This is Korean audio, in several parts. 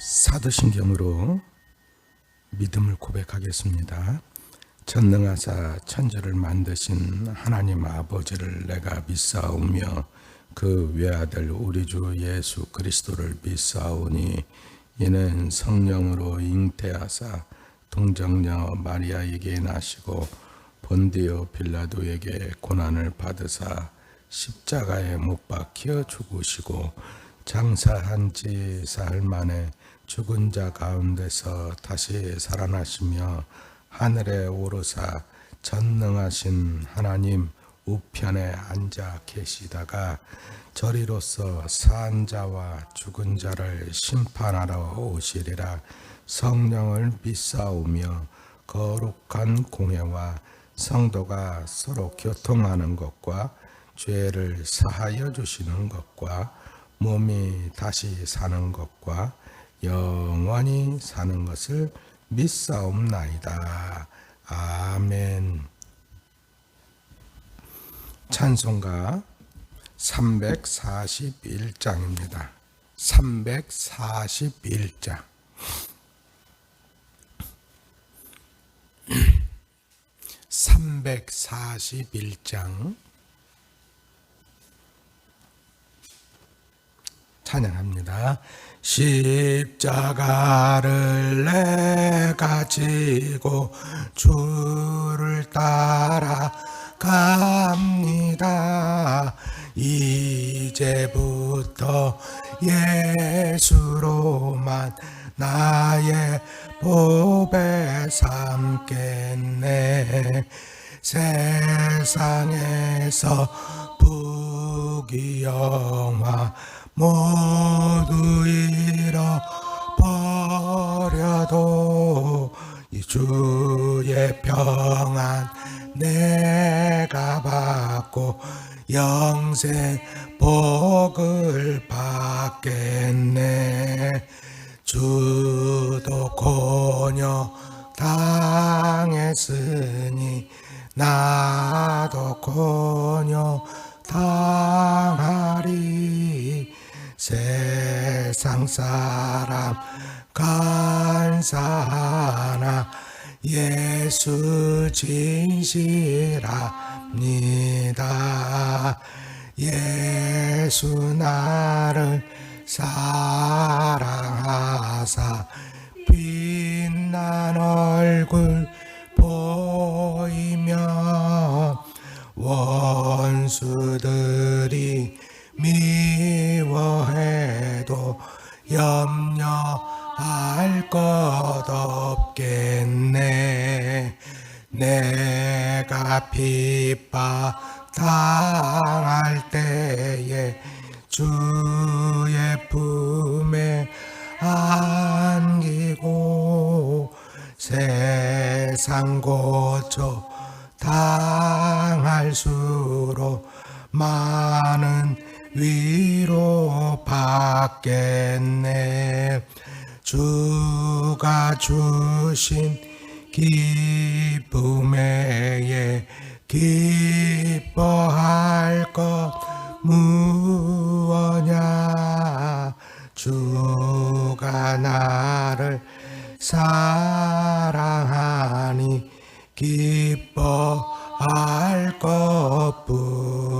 사도신경으로 믿음을 고백하겠습니다. 전능하사 천지를 만드신 하나님 아버지를 내가 믿사오며 그 외아들 우리 주 예수 그리스도를 믿사오니 이는 성령으로 잉태하사 동정녀 마리아에게 나시고 본디오 빌라도에게 고난을 받으사 십자가에 못 박혀 죽으시고 장사한 지 사흘 만에 죽은 자 가운데서 다시 살아나시며 하늘에 오르사 전능하신 하나님 우편에 앉아 계시다가 저리로서 산 자와 죽은 자를 심판하러 오시리라. 성령을 믿사오며 거룩한 공회와 성도가 서로 교통하는 것과 죄를 사하여 주시는 것과 몸이 다시 사는 것과 영원히 사는 것을 믿사옵나이다. 아멘. 찬송가 341장입니다. 341장. 찬양합니다. 십자가를 내가 지고 주를 따라 갑니다. 이제부터 예수로만 나의 보배 삼겠네. 세상에서 부귀영화 모두 잃어버려도 이 주의 평안 내가 받고 영생 복을 받겠네. 주도 고녀 당했으니 나도 고녀 당하리. 세상 사람 간사하나 예수 진실합니다. 예수 나를 사랑하사 빛난 얼굴 보이면 원수들이 미워해도 염려할 것 없겠네. 내가 핍박 당할 때에 주의 품에 안기고 세상 고초 당할수록 많은 위로 받겠네. 주가 주신 기쁨에 기뻐할 것 무엇냐. 주가 나를 사랑하니 기뻐할 것뿐이세.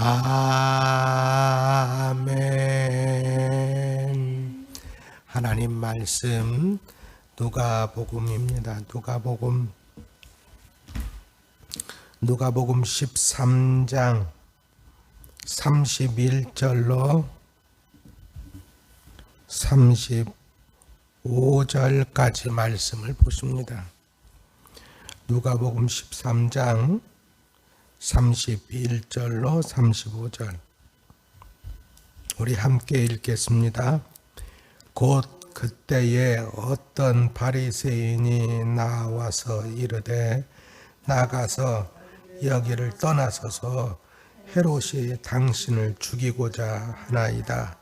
아멘. 하나님 말씀 누가복음입니다. 누가복음 13장 31절로 35절까지 말씀을 보십니다. 누가복음 13장 31절로 35절 우리 함께 읽겠습니다. 곧 그때에 어떤 바리새인이 나와서 이르되 나가서 여기를 떠나소서 헤롯이 당신을 죽이고자 하나이다.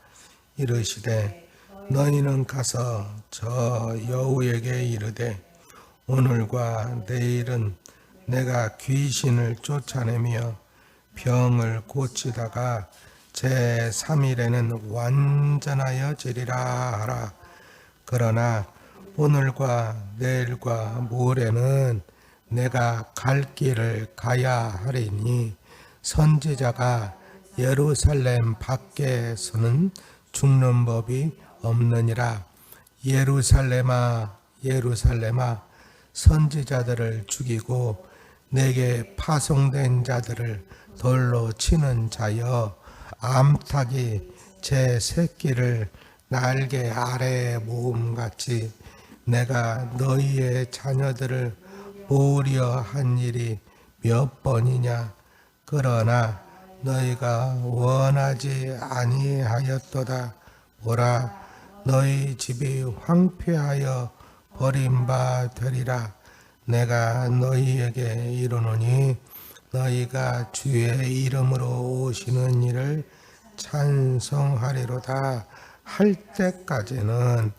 이르시되 너희는 가서 저 여우에게 이르되 오늘과 내일은 내가 귀신을 쫓아내며 병을 고치다가 제3일에는 완전하여 지리라 하라. 그러나 오늘과 내일과 모레는 내가 갈 길을 가야 하리니 선지자가 예루살렘 밖에서는 죽는 법이 없느니라. 예루살렘아, 예루살렘아, 선지자들을 죽이고 내게 파송된 자들을 돌로 치는 자여, 암탉이 제 새끼를 날개 아래에 모음같이 내가 너희의 자녀들을 모으려 한 일이 몇 번이냐. 그러나 너희가 원하지 아니하였도다. 보라, 너희 집이 황폐하여 버림바 되리라. 내가 너희에게 이르노니 너희가 주의 이름으로 오시는 일을 찬송하리로다 할 때까지는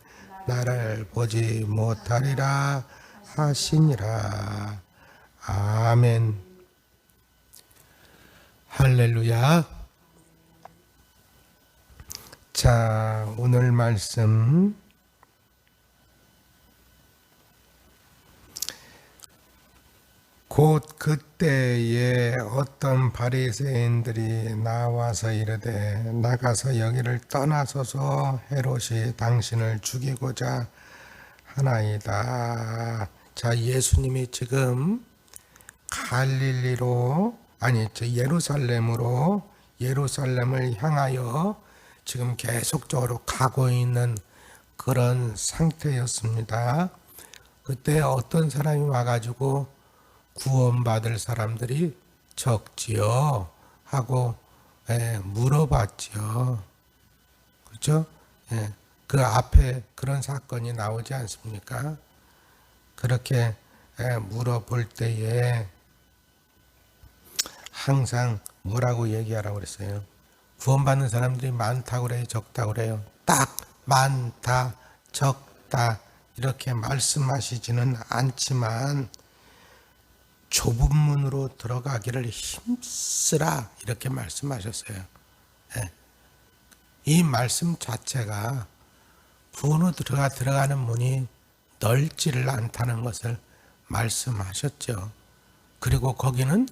나를 보지 못하리라 하시니라. 아멘. 할렐루야. 자, 오늘 말씀 곧 그때에 어떤 바리새인들이 나와서 이르되 나가서 여기를 떠나소서, 헤롯이 당신을 죽이고자 하나이다. 자, 예수님이 지금 갈릴리로 예루살렘을 향하여 지금 계속적으로 가고 있는 그런 상태였습니다. 그때 어떤 사람이 와가지고 구원받을 사람들이 적지요 하고 물어봤죠. 그렇죠? 그 앞에 그런 사건이 나오지 않습니까? 그렇게 물어볼 때에 항상 뭐라고 얘기하라고 그랬어요? 구원받는 사람들이 많다고 그래요? 적다고 그래요? 딱 많다, 적다 이렇게 말씀하시지는 않지만 좁은 문으로 들어가기를 힘쓰라 이렇게 말씀하셨어요. 이 말씀 자체가 구원으로 들어가는 문이 넓지를 않다는 것을 말씀하셨죠. 그리고 거기는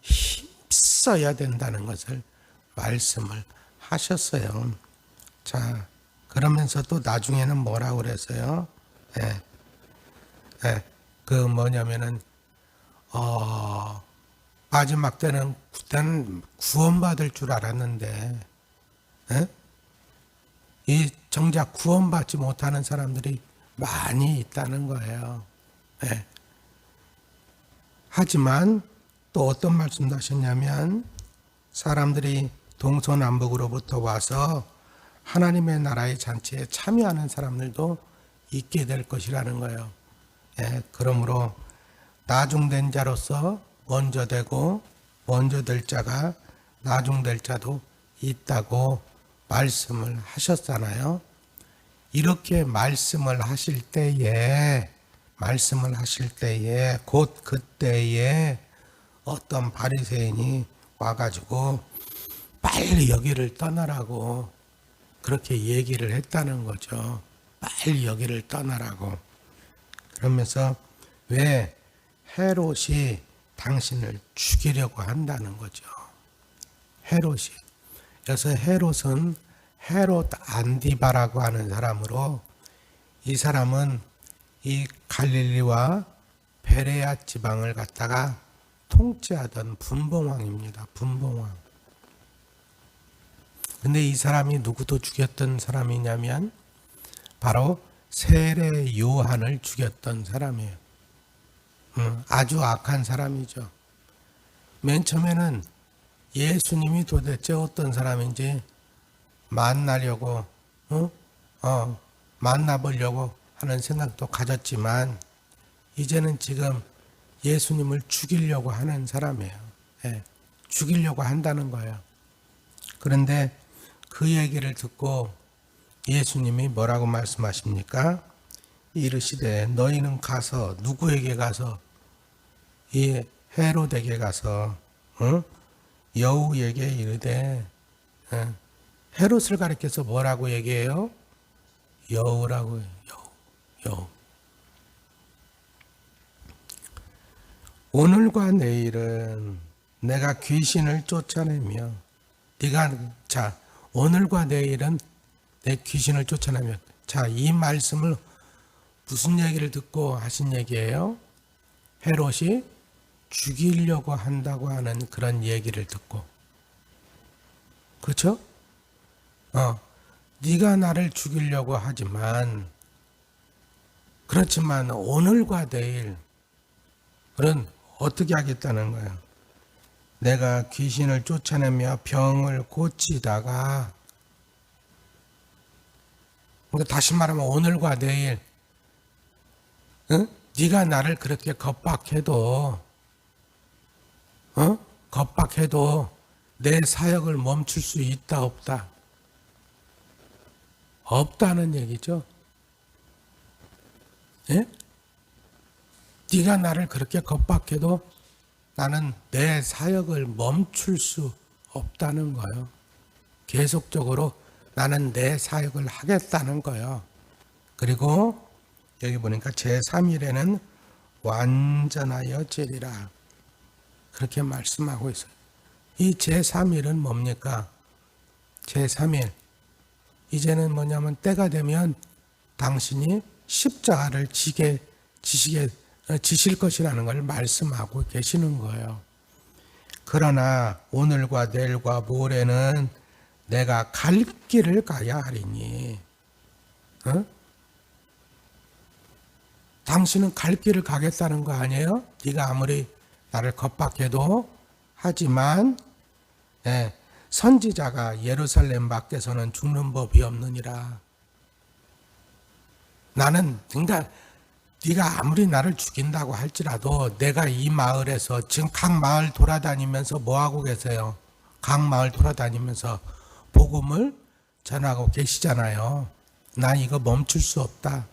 힘써야 된다는 것을 말씀을 하셨어요. 자, 그러면서 또 나중에는 뭐라고 그랬어요? 그 뭐냐면은 마지막 때는 그때는 구원받을 줄 알았는데 이 정작 구원받지 못하는 사람들이 많이 있다는 거예요. 하지만 또 어떤 말씀도 하셨냐면 사람들이 동서남북으로부터 와서 하나님의 나라의 잔치에 참여하는 사람들도 있게 될 것이라는 거예요. 그러므로 나중된 자로서 먼저 되고 먼저 될 자가 나중될 자도 있다고 말씀을 하셨잖아요. 이렇게 말씀을 하실 때에 곧 그때에 어떤 바리새인이 와가지고 빨리 여기를 떠나라고 그렇게 얘기를 했다는 거죠. 빨리 여기를 떠나라고. 그러면서 왜 헤롯이 당신을 죽이려고 한다는 거죠. 헤롯이. 그래서 헤롯은 헤롯 안디바라고 하는 사람으로 이 사람은 이 갈릴리와 베레아 지방을 갖다가 통치하던 분봉왕입니다. 분봉왕. 근데 이 사람이 누구도 죽였던 사람이냐면 바로 세례 요한을 죽였던 사람이에요. 아주 악한 사람이죠. 맨 처음에는 예수님이 도대체 어떤 사람인지 만나려고 만나보려고 하는 생각도 가졌지만 이제는 지금 예수님을 죽이려고 하는 사람이에요. 죽이려고 한다는 거예요. 그런데 그 얘기를 듣고 예수님이 뭐라고 말씀하십니까? 이르시되 너희는 가서 누구에게 가서 이 헤롯에게 가서 여우에게 이르되 예. 헤롯을 가리켜서 뭐라고 얘기해요? 여우라고 해요. 여우. 오늘과 내일은 내가 귀신을 쫓아내며 오늘과 내일은 내 귀신을 쫓아내며 이 말씀을 무슨 얘기를 듣고 하신 얘기예요? 헤롯이 죽이려고 한다고 하는 그런 얘기를 듣고. 그렇죠? 네가 나를 죽이려고 하지만 그렇지만 오늘과 내일 그런 어떻게 하겠다는 거예요? 내가 귀신을 쫓아내며 병을 고치다가, 그러니까 다시 말하면 오늘과 내일, 네가 나를 그렇게 겁박해도 내 사역을 멈출 수 있다 없다? 없다는 얘기죠. 예? 네가 나를 그렇게 겁박해도 나는 내 사역을 멈출 수 없다는 거예요. 계속적으로 나는 내 사역을 하겠다는 거예요. 그리고 여기 보니까 제3일에는 완전하여 제리라 그렇게 말씀하고 있어요. 이 제3일은 뭡니까? 제3일 이제는 뭐냐면 때가 되면 당신이 십자가를 지실 것이라는 걸 말씀하고 계시는 거예요. 그러나 오늘과 내일과 모레는 내가 갈 길을 가야 하리니, 당신은 갈 길을 가겠다는 거 아니에요? 네가 아무리 나를 겁박해도. 하지만 선지자가 예루살렘 밖에서는 죽는 법이 없느니라. 나는 그러니까 네가 아무리 나를 죽인다고 할지라도 내가 이 마을에서 지금 각 마을 돌아다니면서 뭐하고 계세요? 각 마을 돌아다니면서 복음을 전하고 계시잖아요. 나 이거 멈출 수 없다.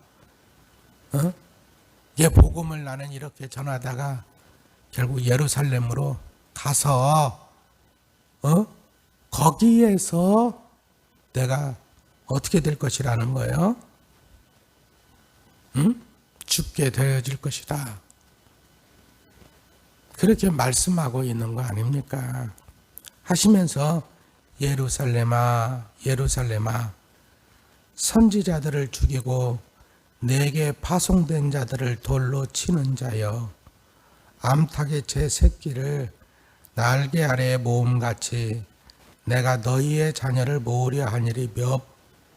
복음을 나는 이렇게 전하다가 결국 예루살렘으로 가서 거기에서 내가 어떻게 될 것이라는 거예요? 죽게 되어질 것이다. 그렇게 말씀하고 있는 거 아닙니까? 하시면서 예루살렘아 예루살렘아 선지자들을 죽이고 내게 파송된 자들을 돌로 치는 자여 암탉의 제 새끼를 날개 아래에 모음같이 내가 너희의 자녀를 모으려 한 일이 몇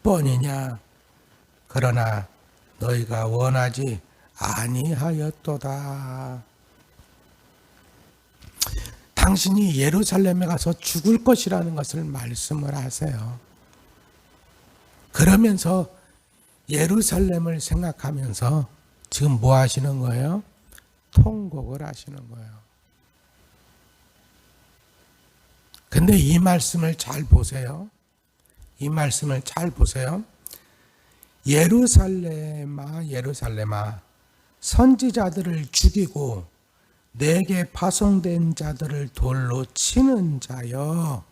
번이냐. 그러나 너희가 원하지 아니하였도다. 당신이 예루살렘에 가서 죽을 것이라는 것을 말씀을 하세요. 그러면서 예루살렘을 생각하면서 지금 뭐 하시는 거예요? 통곡을 하시는 거예요. 근데 이 말씀을 잘 보세요. 이 말씀을 잘 보세요. 예루살렘아 예루살렘아 선지자들을 죽이고 내게 파송된 자들을 돌로 치는 자여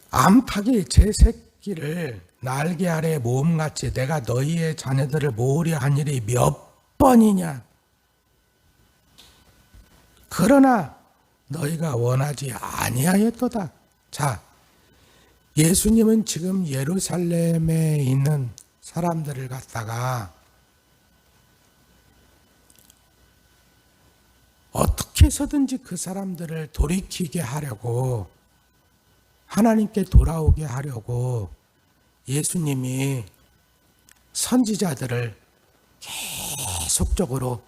암탉이 제 새끼를 날개 아래 모음같이 내가 너희의 자녀들을 모으려 한 일이 몇 번이냐. 그러나 너희가 원하지 아니하였도다. 자, 예수님은 지금 예루살렘에 있는 사람들을 갖다가 어떻게 해서든지 그 사람들을 돌이키게 하려고, 하나님께 돌아오게 하려고 예수님이 선지자들을 계속적으로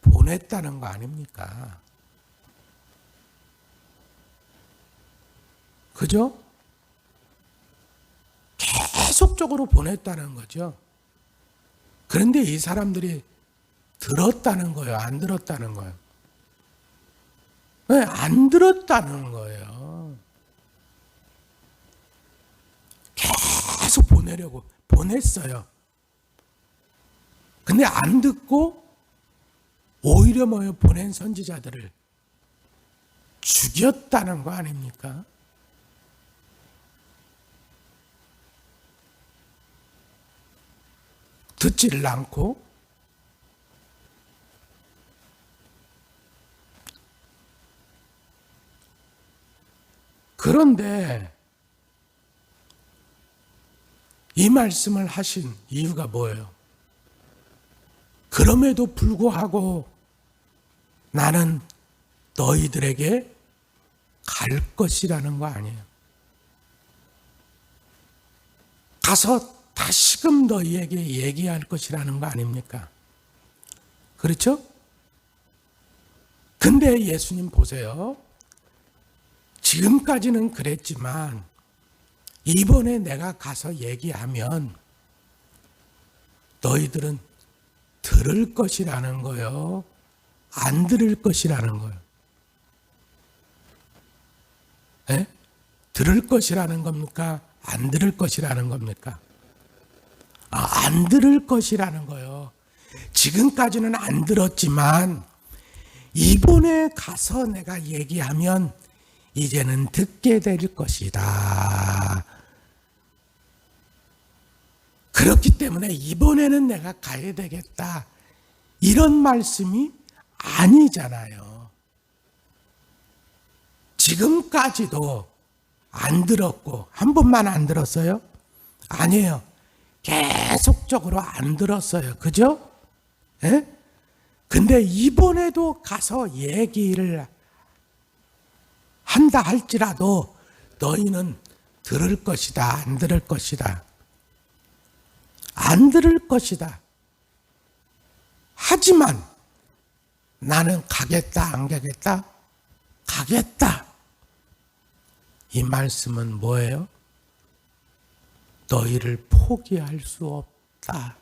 보냈다는 거 아닙니까? 그죠? 계속적으로 보냈다는 거죠. 그런데 이 사람들이 들었다는 거예요? 안 들었다는 거예요? 왜 안 들었다는 거예요? 계속 보내려고 보냈어요. 근데 안 듣고 오히려 뭐요? 보낸 선지자들을 죽였다는 거 아닙니까? 듣지를 않고. 그런데 이 말씀을 하신 이유가 뭐예요? 그럼에도 불구하고 나는 너희들에게 갈 것이라는 거 아니에요. 가서 다시금 너희에게 얘기할 것이라는 거 아닙니까? 그렇죠? 근데 예수님 보세요. 지금까지는 그랬지만 이번에 내가 가서 얘기하면 너희들은 들을 것이라는 거요. 안 들을 것이라는 거예요. 예? 들을 것이라는 겁니까? 안 들을 것이라는 겁니까? 안 들을 것이라는 거예요. 지금까지는 안 들었지만 이번에 가서 내가 얘기하면 이제는 듣게 될 것이다. 그렇기 때문에 이번에는 내가 가야 되겠다. 이런 말씀이 아니잖아요. 지금까지도 안 들었고 한 번만 안 들었어요? 아니에요. 계속적으로 안 들었어요. 그죠? 예? 근데 이번에도 가서 얘기를 한다 할지라도 너희는 들을 것이다, 안 들을 것이다. 안 들을 것이다. 하지만 나는 가겠다, 안 가겠다? 가겠다. 이 말씀은 뭐예요? 너희를 포기할 수 없다.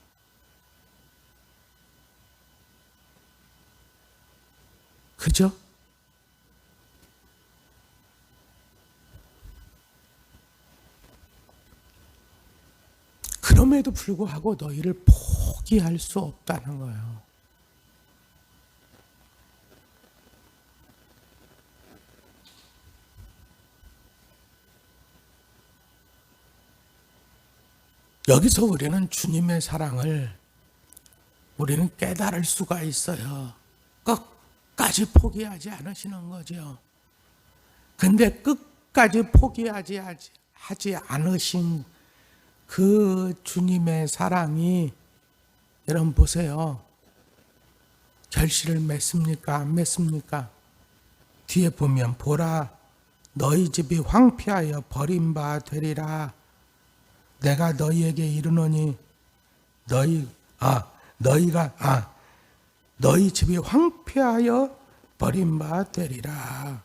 그죠? 그럼에도 불구하고 너희를 포기할 수 없다는 거예요. 여기서 우리는 주님의 사랑을 우리는 깨달을 수가 있어요. 끝까지 포기하지 않으시는 거죠. 근데 끝까지 포기하지 않으신 그 주님의 사랑이 여러분 보세요. 결실을 맺습니까? 안 맺습니까? 뒤에 보면 보라 너희 집이 황폐하여 버림바 되리라. 내가 너희에게 이르노니 너희 집이 황폐하여 버림바 되리라.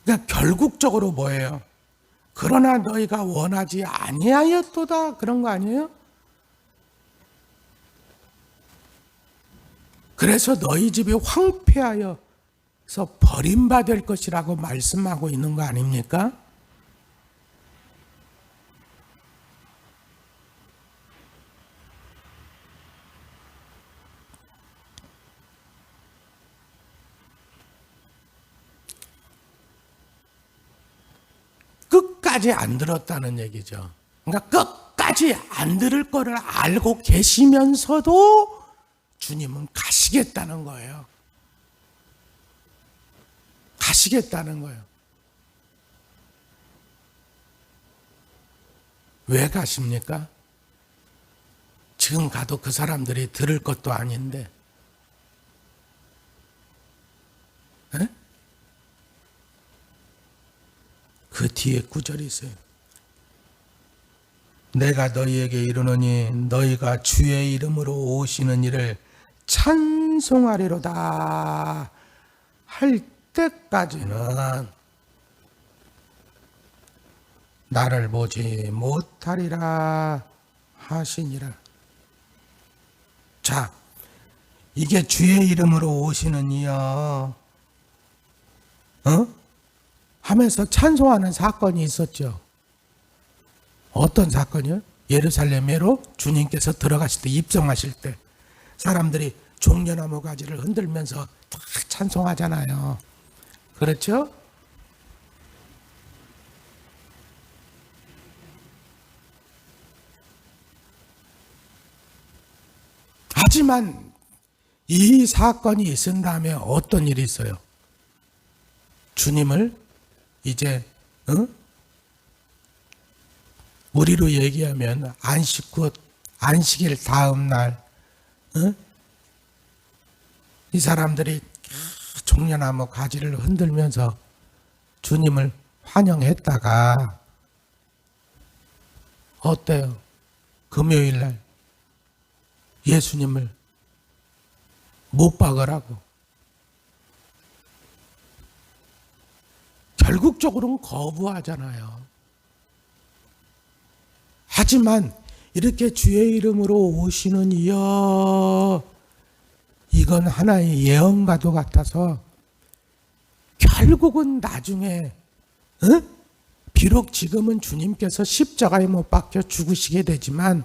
그러니까 결국적으로 뭐예요? 그러나 너희가 원하지 아니하였도다 그런 거 아니에요? 그래서 너희 집이 황폐하여서 버림받을 것이라고 말씀하고 있는 거 아닙니까? 끝까지 안 들었다는 얘기죠. 그러니까 끝까지 안 들을 거를 알고 계시면서도 주님은 가시겠다는 거예요. 가시겠다는 거예요. 왜 가십니까? 지금 가도 그 사람들이 들을 것도 아닌데. 에? 그 뒤에 구절이 있어요. 내가 너희에게 이르노니 너희가 주의 이름으로 오시는 이를 찬송하리로다 할 때까지는 나를 보지 못하리라 하시니라. 자, 이게 주의 이름으로 오시는 이여 하면서 찬송하는 사건이 있었죠. 어떤 사건이요? 예루살렘으로 주님께서 들어가실 때, 입성하실 때 사람들이 종려나무 가지를 흔들면서 다 찬송하잖아요. 그렇죠? 하지만 이 사건이 있은 다음에 어떤 일이 있어요? 주님을 이제 우리로 얘기하면 안식일 다음 날 이 사람들이 종려나무 가지를 흔들면서 주님을 환영했다가 어때요? 금요일 날 예수님을 못 박으라고 결국적으로는 거부하잖아요. 하지만 이렇게 주의 이름으로 오시는 이여, 이건 하나의 예언과도 같아서 결국은 나중에 비록 지금은 주님께서 십자가에 못 박혀 죽으시게 되지만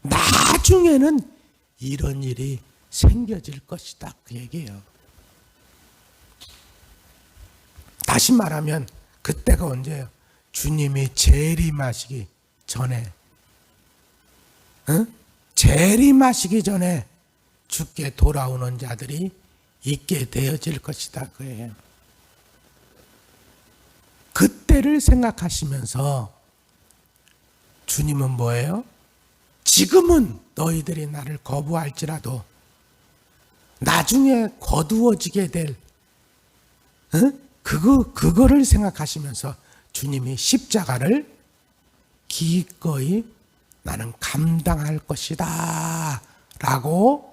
나중에는 이런 일이 생겨질 것이다, 그 얘기예요. 다시 말하면 그때가 언제예요? 주님이 재림하시기 전에, 재림하시기 전에 주께 돌아오는 자들이 있게 되어질 것이다, 그예요. 그때를 생각하시면서 주님은 뭐예요? 지금은 너희들이 나를 거부할지라도 나중에 거두어지게 될 그거를 생각하시면서 주님이 십자가를 기꺼이 나는 감당할 것이다 라고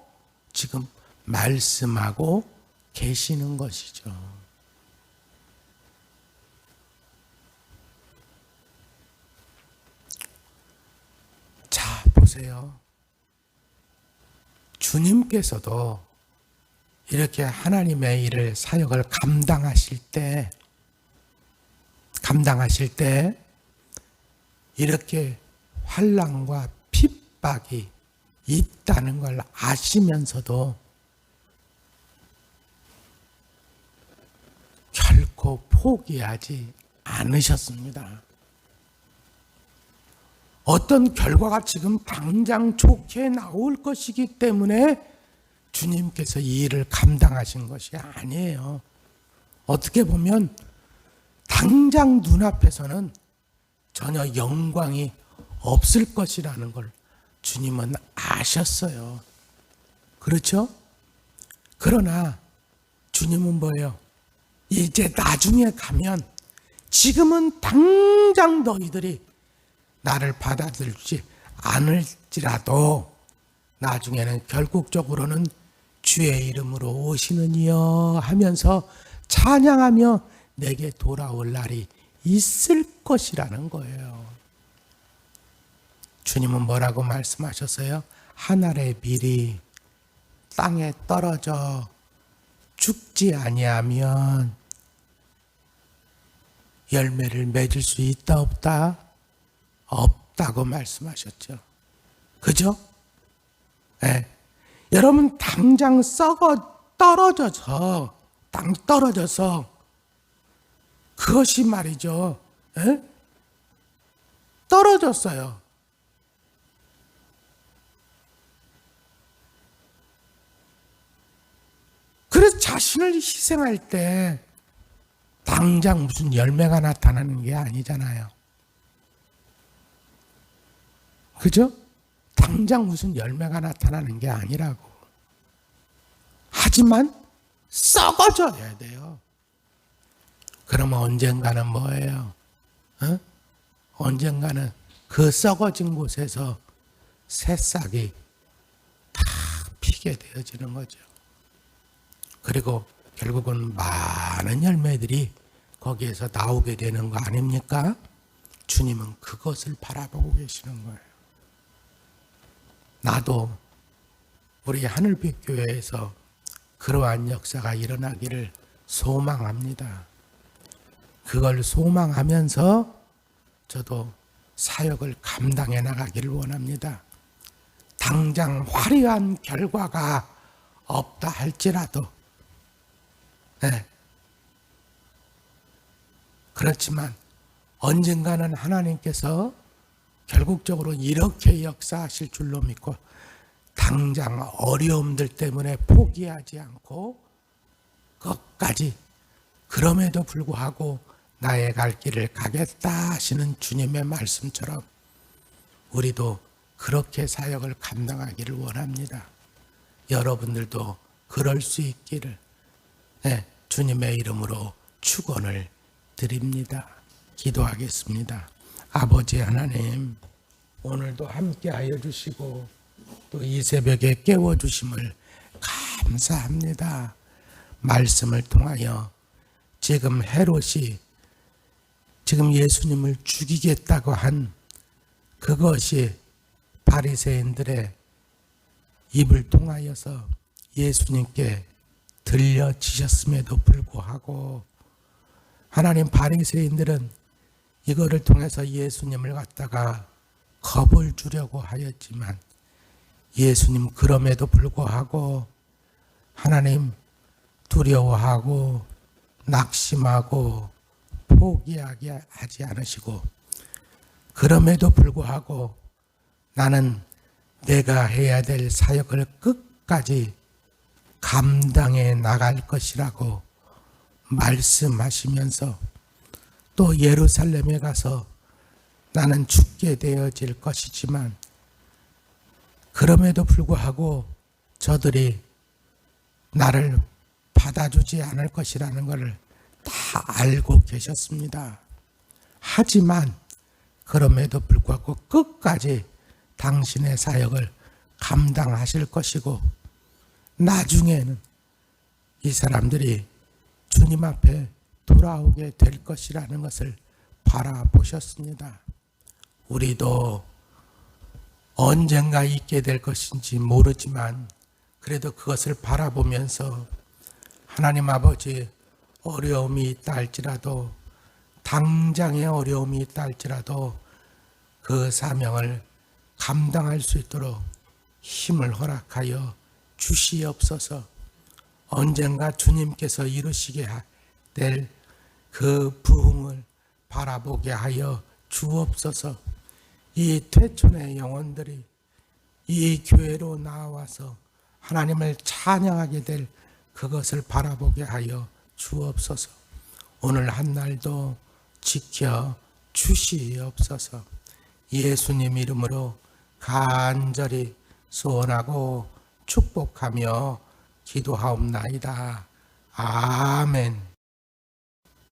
지금 말씀하고 계시는 것이죠. 자, 보세요. 주님께서도 이렇게 하나님의 일을, 사역을 감당하실 때 이렇게 환난과 핍박이 있다는 걸 아시면서도 결코 포기하지 않으셨습니다. 어떤 결과가 지금 당장 좋게 나올 것이기 때문에 주님께서 이 일을 감당하신 것이 아니에요. 어떻게 보면 당장 눈앞에서는 전혀 영광이 없을 것이라는 걸 주님은 아셨어요. 그렇죠? 그러나 주님은 뭐예요? 이제 나중에 가면 지금은 당장 너희들이 나를 받아들이지 않을지라도 나중에는 결국적으로는 주의 이름으로 오시는 이여 하면서 찬양하며 내게 돌아올 날이 있을 것이라는 거예요. 주님은 뭐라고 말씀하셨어요? 하늘의 빌이 땅에 떨어져 죽지 아니하면 열매를 맺을 수 있다 없다? 없다고 말씀하셨죠. 그죠? 네. 여러분 당장 썩어 떨어져서 땅 떨어져서 그것이 말이죠. 에? 떨어졌어요. 그래서 자신을 희생할 때 당장 무슨 열매가 나타나는 게 아니잖아요. 그죠? 당장 무슨 열매가 나타나는 게 아니라고. 하지만 썩어져야 돼요. 그러면 언젠가는 뭐예요? 언젠가는 그 썩어진 곳에서 새싹이 다 피게 되어지는 거죠. 그리고 결국은 많은 열매들이 거기에서 나오게 되는 거 아닙니까? 주님은 그것을 바라보고 계시는 거예요. 나도 우리 하늘빛 교회에서 그러한 역사가 일어나기를 소망합니다. 그걸 소망하면서 저도 사역을 감당해 나가기를 원합니다. 당장 화려한 결과가 없다 할지라도, 네. 그렇지만 언젠가는 하나님께서 결국적으로 이렇게 역사하실 줄로 믿고 당장 어려움들 때문에 포기하지 않고 끝까지, 그럼에도 불구하고 나의 갈 길을 가겠다 하시는 주님의 말씀처럼 우리도 그렇게 사역을 감당하기를 원합니다. 여러분들도 그럴 수 있기를, 네, 주님의 이름으로 축원을 드립니다. 기도하겠습니다. 아버지 하나님, 오늘도 함께하여 주시고 또 이 새벽에 깨워주심을 감사합니다. 말씀을 통하여 지금 헤롯이 지금 예수님을 죽이겠다고 한 그것이 바리새인들의 입을 통하여서 예수님께 들려지셨음에도 불구하고 하나님, 바리새인들은 이거를 통해서 예수님을 갖다가 겁을 주려고 하였지만 예수님 그럼에도 불구하고 하나님 두려워하고 낙심하고 포기하게 하지 않으시고 그럼에도 불구하고 나는 내가 해야 될 사역을 끝까지 감당해 나갈 것이라고 말씀하시면서 또 예루살렘에 가서 나는 죽게 되어질 것이지만 그럼에도 불구하고 저들이 나를 받아주지 않을 것이라는 것을 다 알고 계셨습니다. 하지만 그럼에도 불구하고 끝까지 당신의 사역을 감당하실 것이고 나중에는 이 사람들이 주님 앞에 돌아오게 될 것이라는 것을 바라보셨습니다. 우리도 언젠가 있게 될 것인지 모르지만 그래도 그것을 바라보면서 하나님 아버지, 어려움이 있다 할지라도 당장의 어려움이 있다 할지라도 그 사명을 감당할 수 있도록 힘을 허락하여 주시옵소서. 언젠가 주님께서 이루시게 될 그 부흥을 바라보게 하여 주옵소서. 이 퇴촌의 영혼들이 이 교회로 나와서 하나님을 찬양하게 될 그것을 바라보게 하여 주옵소서. 오늘 한날도 지켜 주시옵소서. 예수님 이름으로 간절히 소원하고 축복하며 기도하옵나이다. 아멘.